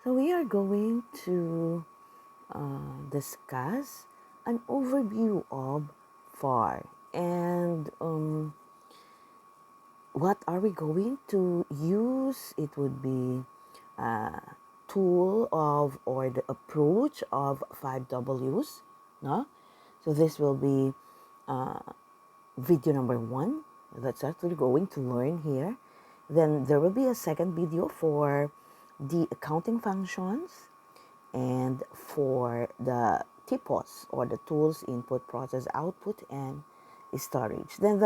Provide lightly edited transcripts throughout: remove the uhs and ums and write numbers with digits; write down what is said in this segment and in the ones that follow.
So we are going to discuss an overview of FAR and what are we going to use. It would be a tool of or the approach of 5 Ws. No? So this will be video number 1. That's actually going to learn here. Then there will be a second video for the accounting functions and for the TPOS or the tools input, process, output, and storage. Then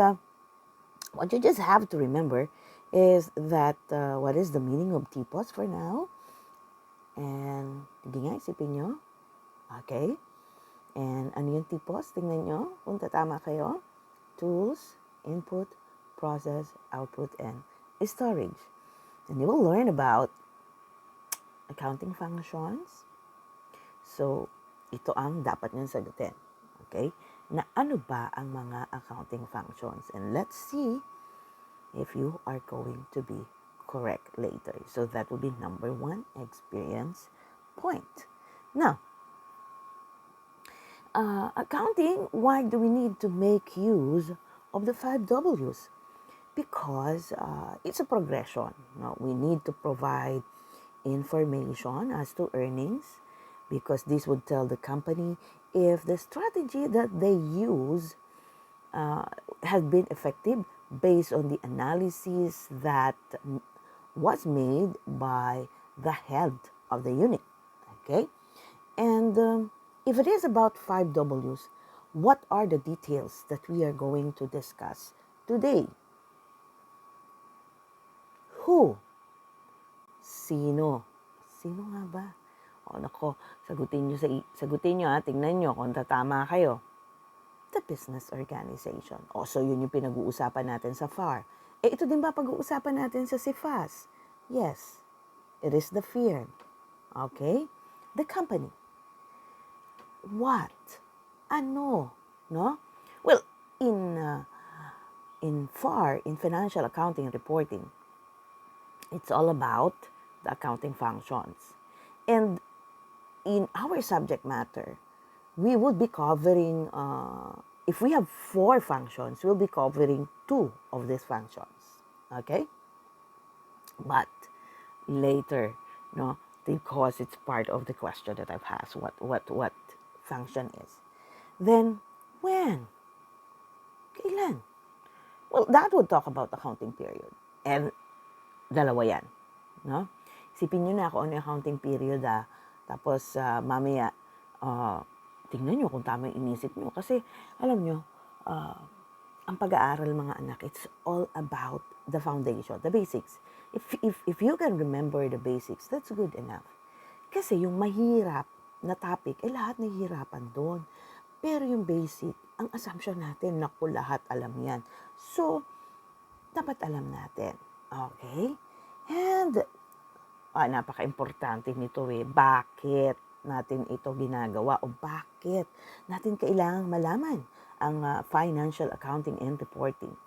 what you just have to remember is that what is the meaning of TPOS for now? And sige nga, isipin nyo. Okay. And ano yung TPOS? Tingnan nyo kung tatama kayo. Tools, input, process, output, and storage. And you will learn about accounting functions. So, ito ang dapat nyo sagutin. Okay? Na ano ba ang mga accounting functions? And let's see if you are going to be correct later. So, that will be number 1 experience point. Now, accounting, why do we need to make use of the 5 Ws? Because it's a progression. No? We need to provide information as to earnings because this would tell the company if the strategy that they use has been effective based on the analysis that was made by the head of the unit. Okay? And if it is about 5 Ws, what are the details that we are going to discuss today? Who? Sino? Sino nga ba? O nako, sagutin nyo tingnan nyo kung tatama kayo. The business organization. O so yun yung pinag-uusapan natin sa FAR. Ito din ba pag-uusapan natin sa CFAS? Yes, it is the firm. Okay? The company. What? Ano? No? Well, in FAR, in financial accounting and reporting, it's all about the accounting functions. And in our subject matter, we would be covering, if we have 4 functions, we'll be covering 2 of these functions. Okay? But later, no, because it's part of the question that I've asked, what function is. Then, when? Kailan? Well, that would talk about accounting period. And dalawa yan. No? Isipin nyo na kung ano yung accounting period Tapos mamaya, tingnan nyo kung tama yung inisip nyo. Kasi alam nyo, ang pag-aaral mga anak, it's all about the foundation, the basics. If you can remember the basics, that's good enough. Kasi yung mahirap na topic, lahat nahihirapan doon. Pero yung basic, ang assumption natin, naku, lahat alam yan. So, dapat alam natin. Okay? And, napaka-importante nito bakit natin ito ginagawa o bakit natin kailangang malaman ang financial accounting and reporting.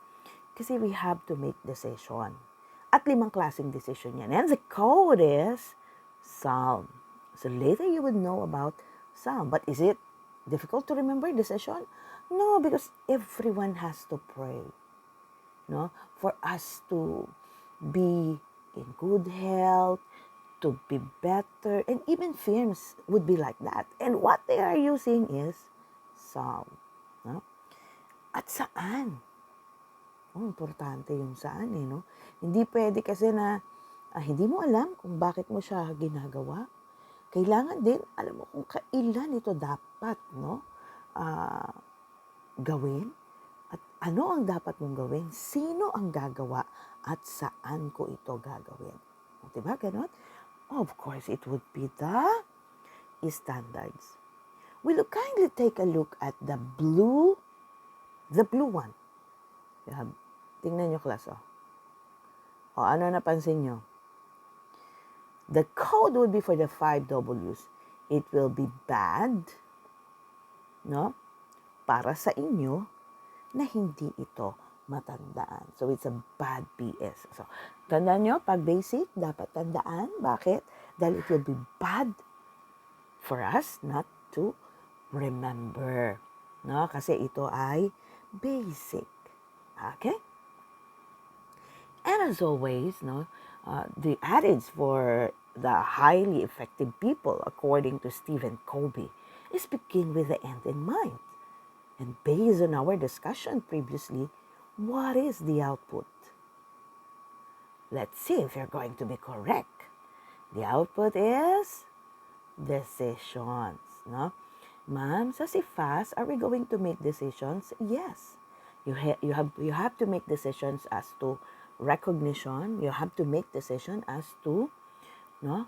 Kasi we have to make decision. At 5 klaseng decision yan. And the code is Psalm. So later you would know about Psalm. But is it difficult to remember decision? No, because everyone has to pray. No? For us to be in good health, to be better, and even firms would be like that. And what they are using is Psalm. No? At saan? Importante yung saan no? Hindi pwede kasi na hindi mo alam kung bakit mo siya ginagawa. Kailangan din, alam mo kung kailan ito dapat gawin. At ano ang dapat mong gawin? Sino ang gagawa? At saan ko ito gagawin? Diba? Ganon? Of course, it would be the standards. Will you kindly take a look at the blue one? Tingnan nyo, class. Ano napansin nyo? The code would be for the 5 Ws. It will be bad, no? Para sa inyo na hindi ito matandaan. So, it's a bad BS. So, tandaan nyo, pag basic, dapat tandaan. Bakit? dahil it will be bad for us not to remember. No? Kasi ito ay basic. Okay? And as always, no, the additives for the highly effective people, according to Stephen Covey, is begin with the end in mind. And based on our discussion previously, what is the output? Let's see if you're going to be correct. The output is decisions. No? Ma'am, sa CFAS, are we going to make decisions? Yes. You have to make decisions as to recognition. You have to make decision as to no,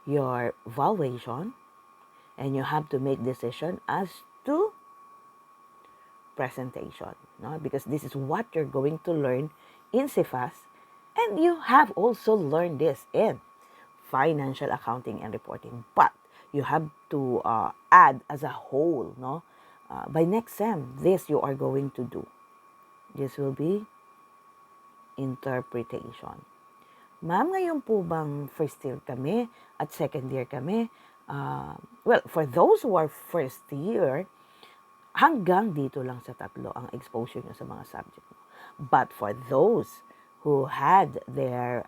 your valuation, and you have to make decision as to presentation. No? Because this is what you're going to learn in CFAS, and you have also learned this in financial accounting and reporting. But you have to add as a whole. No? By next sem, this you are going to do. This will be interpretation. Ma'am, ngayon po bang first year kami at second year kami? Well, for those who are first year, hanggang dito lang sa tatlo ang exposure nyo sa mga subject mo. But for those who had their,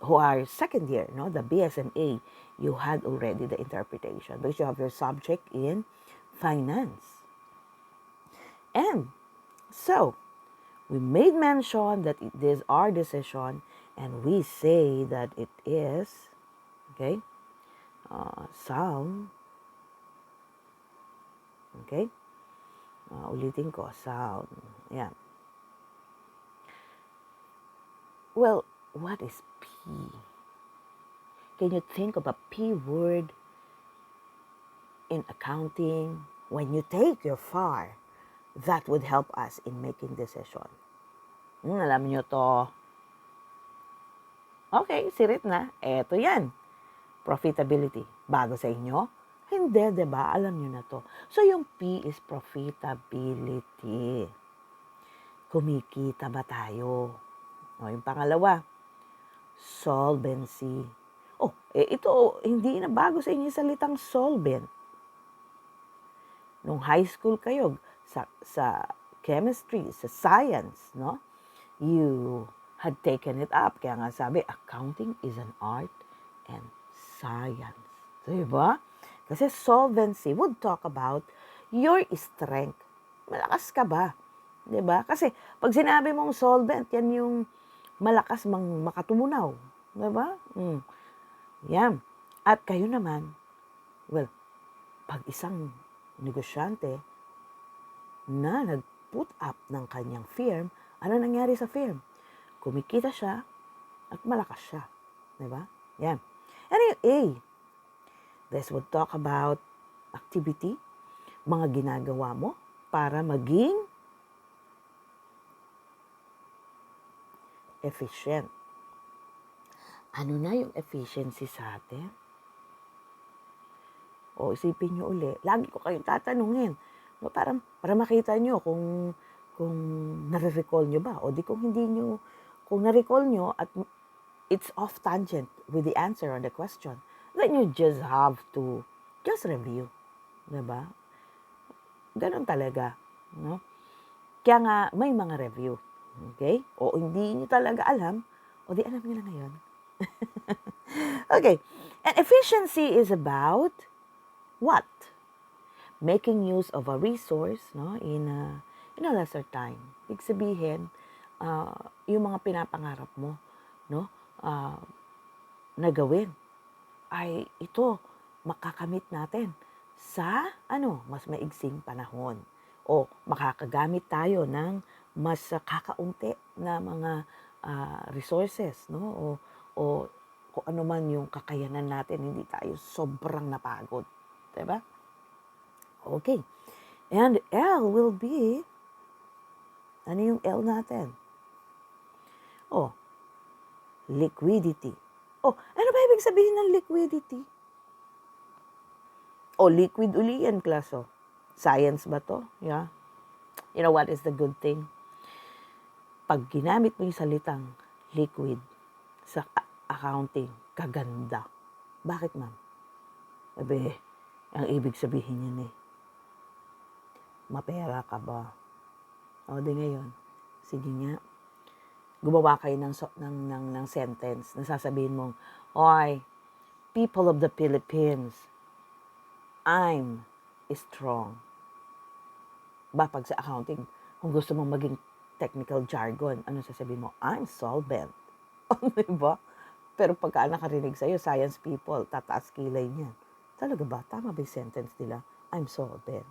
who are second year, no, the BSMA, you had already the interpretation because you have your subject in finance. And so, we made mention that it is our decision, and we say that it is, okay, sound, okay, ulitin ko, sound, yeah. Well, what is P? Can you think of a P word in accounting when you take your FAR that would help us in making decision? Alam nyo to. Okay, sirit na. Eto yan. Profitability. Bago sa inyo? Hindi, diba? Alam nyo na to. So, yung P is profitability. Kumikita ba tayo? O, yung pangalawa, solvency. Oh, ito, hindi na bago sa inyo salitang solvent. Nung high school kayo, sa chemistry, sa science, no? You had taken it up. Kaya nga sabi, accounting is an art and science. Diba? Kasi solvency would talk about your strength. Malakas ka ba? Diba? Kasi pag sinabi mong solvent, yan yung malakas makatumunaw. Diba? Yan. At kayo naman, well, pag isang negosyante na nag-put up ng kanyang firm, ano nangyari sa firm? Kumikita siya at malakas siya. Diba? Yan. And yung A, this would talk about activity, mga ginagawa mo para maging efficient. Ano na yung efficiency sa atin? O isipin nyo uli, lagi ko kayong tatanungin. No, para makita nyo kung nare-recall nyo ba. O di kung hindi nyo, kung na-recall nyo at it's off tangent with the answer on the question, then you just have to just review. Diba? Ganun talaga. No? Kaya nga, may mga review. Okay? O hindi nyo talaga alam, o di alam nyo lang ngayon. Okay. And efficiency is about what? Making use of a resource, no, in a lesser time. Ibig sabihin, yung mga pinapangarap mo, no, na gawin, ay ito, makakamit natin sa, mas maigsing panahon. O makakagamit tayo ng mas kakaunti na mga resources, no, o kung ano man yung kakayanan natin, hindi tayo sobrang napagod. Diba? Okay. And L will be, ano yung L natin? Oh, liquidity. Oh, ano ba ibig sabihin ng liquidity? Oh, liquid uli yan, klaso. Science ba to? Yeah. You know what is the good thing? Pag ginamit mo yung salitang liquid, sa accounting, kaganda. Bakit, ma'am? Sabi, ang ibig sabihin niyan mapera ka ba? O, di ngayon, sige nga, gumawa kayo ng sentence na sasabihin mong, Oy, people of the Philippines, I'm strong. Pag sa accounting, kung gusto mong maging technical jargon, ano sasabihin mo? I'm solvent. Diba? Pero pagka nakarinig sa'yo, science people, tataas kilay niyan. Talaga ba? Tama ba yung sentence nila? I'm solvent.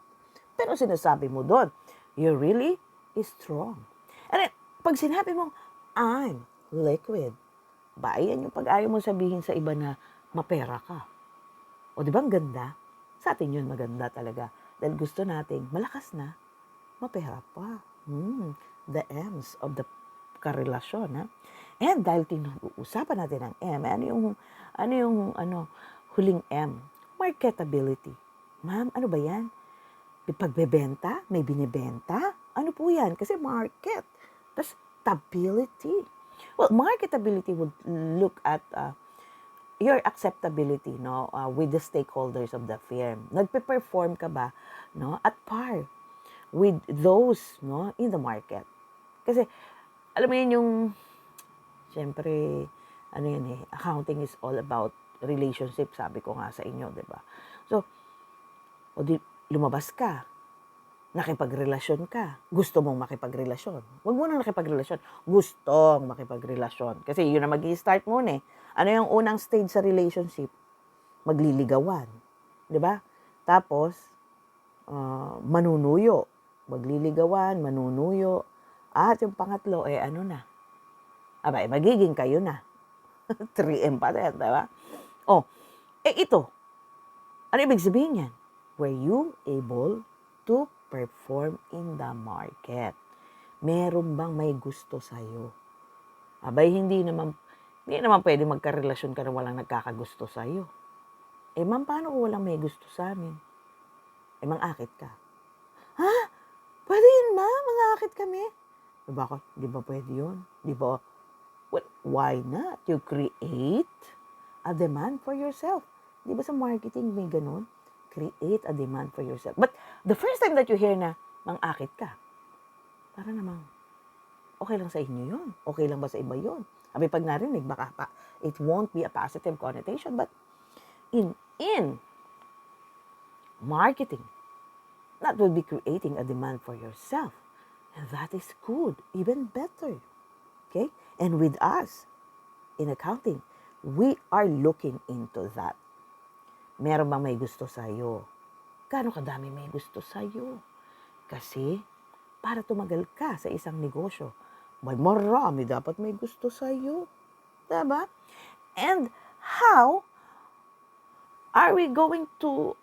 Pero sinasabi mo doon, you're really strong. And then, pag sinabi mong, I'm liquid, ba, yan yung pag-ayaw mo sabihin sa iba na mapera ka. O di ba ang ganda? Sa atin yun maganda talaga. Dahil gusto nating malakas na, mapera pa. The M's of the karelasyon. Ha? And dahil tinag-uusapan natin ang M, huling M? Marketability. Ma'am, ano ba yan? Pagbebenta? May binibenta? Ano po yan? Kasi market. That's stability. Well, marketability would look at your acceptability, no, with the stakeholders of the firm. Nagpe-perform ka ba, no, at par with those, no, in the market. Kasi alam mo yun yung siyempre accounting is all about relationship, sabi ko nga sa inyo, 'di ba? So, lumabas ka, nakipagrelasyon ka, gusto mong makipagrelasyon. Huwag mo na nakipagrelasyon, gustong makipagrelasyon. Kasi yun na mag-i-start muna eh. Ano yung unang stage sa relationship? Magliligawan. Di ba? Tapos, manunuyo. Magliligawan, manunuyo. At yung pangatlo, ano na? Abay, magiging kayo na. 3M pa rin, di ba? Ito. Ano ibig sabihin yan? Were you able to perform in the market? Meron bang may gusto sa'yo? Abay, hindi naman pwede magkarelasyon ka na walang nagkakagusto sa'yo. Ma'am, paano kung walang may gusto sa amin? Mang-akit ka. Ha? Pwede yun, ma'am? Mang-akit kami? Bakit? Di ba pwede yun? Di ba? Well, why not? You create a demand for yourself. Di ba sa marketing may ganun? Create a demand for yourself. But the first time that you hear na mang-akit ka, para namang, okay lang sa inyo yun. Okay lang ba sa iba yun? Abi pag narinig, baka pa, it won't be a positive connotation. But in marketing, that will be creating a demand for yourself. And that is good, even better. Okay? And with us, in accounting, we are looking into that. Meron bang may gusto sa'yo? Gaano kadami may gusto sa'yo? Kasi, para tumagal ka sa isang negosyo, marami dapat may gusto sa'yo. Diba? And how are we going to,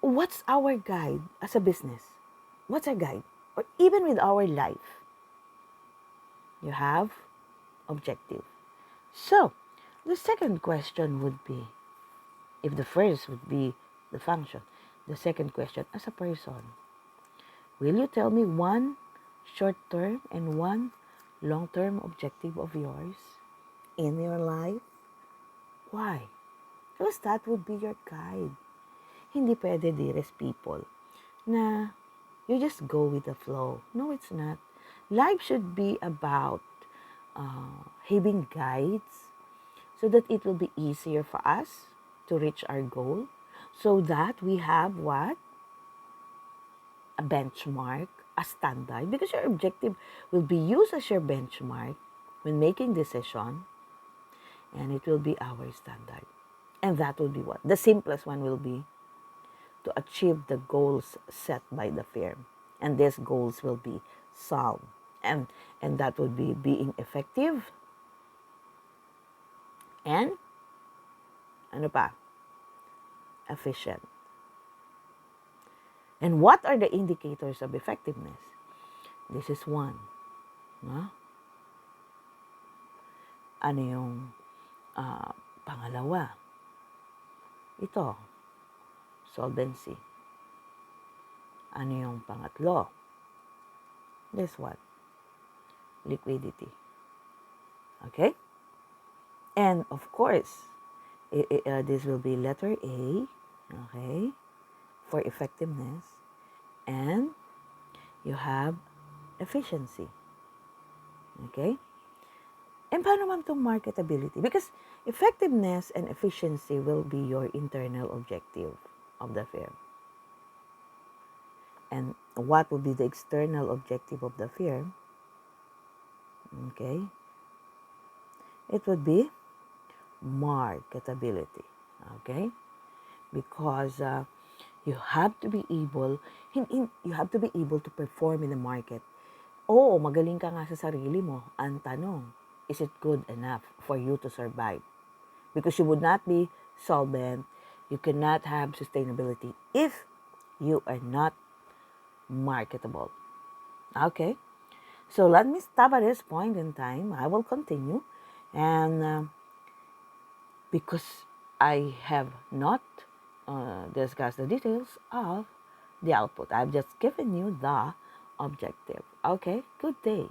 what's our guide as a business? What's our guide? Or even with our life, you have objective. So, the second question would be, if the first would be the function, the second question, as a person, will you tell me one short-term and one long-term objective of yours in your life? Why? Because that would be your guide. Hindi pwede, dearest people, na you just go with the flow. No, it's not. Life should be about having guides so that it will be easier for us to reach our goal, so that we have what? A benchmark, a standard, because your objective will be used as your benchmark when making decision, and it will be our standard. And that will be what? The simplest one will be to achieve the goals set by the firm. And these goals will be solved. And that would be being effective. And, efficient. And what are the indicators of effectiveness? This is one. No? Ano yung pangalawa? Ito, solvency. Ano yung pangatlo? This one, liquidity. Okay? And of course, this will be letter A, okay, for effectiveness. And you have efficiency, okay? And paano man itong marketability? Because effectiveness and efficiency will be your internal objective of the firm. And what will be the external objective of the firm? Okay? It would be marketability. Okay? Because you have to be able, you have to be able to perform in the market. Oo, magaling ka nga sa sarili mo. Ang tanong, is it good enough for you to survive? Because you would not be solvent, you cannot have sustainability if you are not marketable. Okay? So let me stop at this point in time. I will continue. And because I have not discussed the details of the output, I've just given you the objective. Okay? Good day.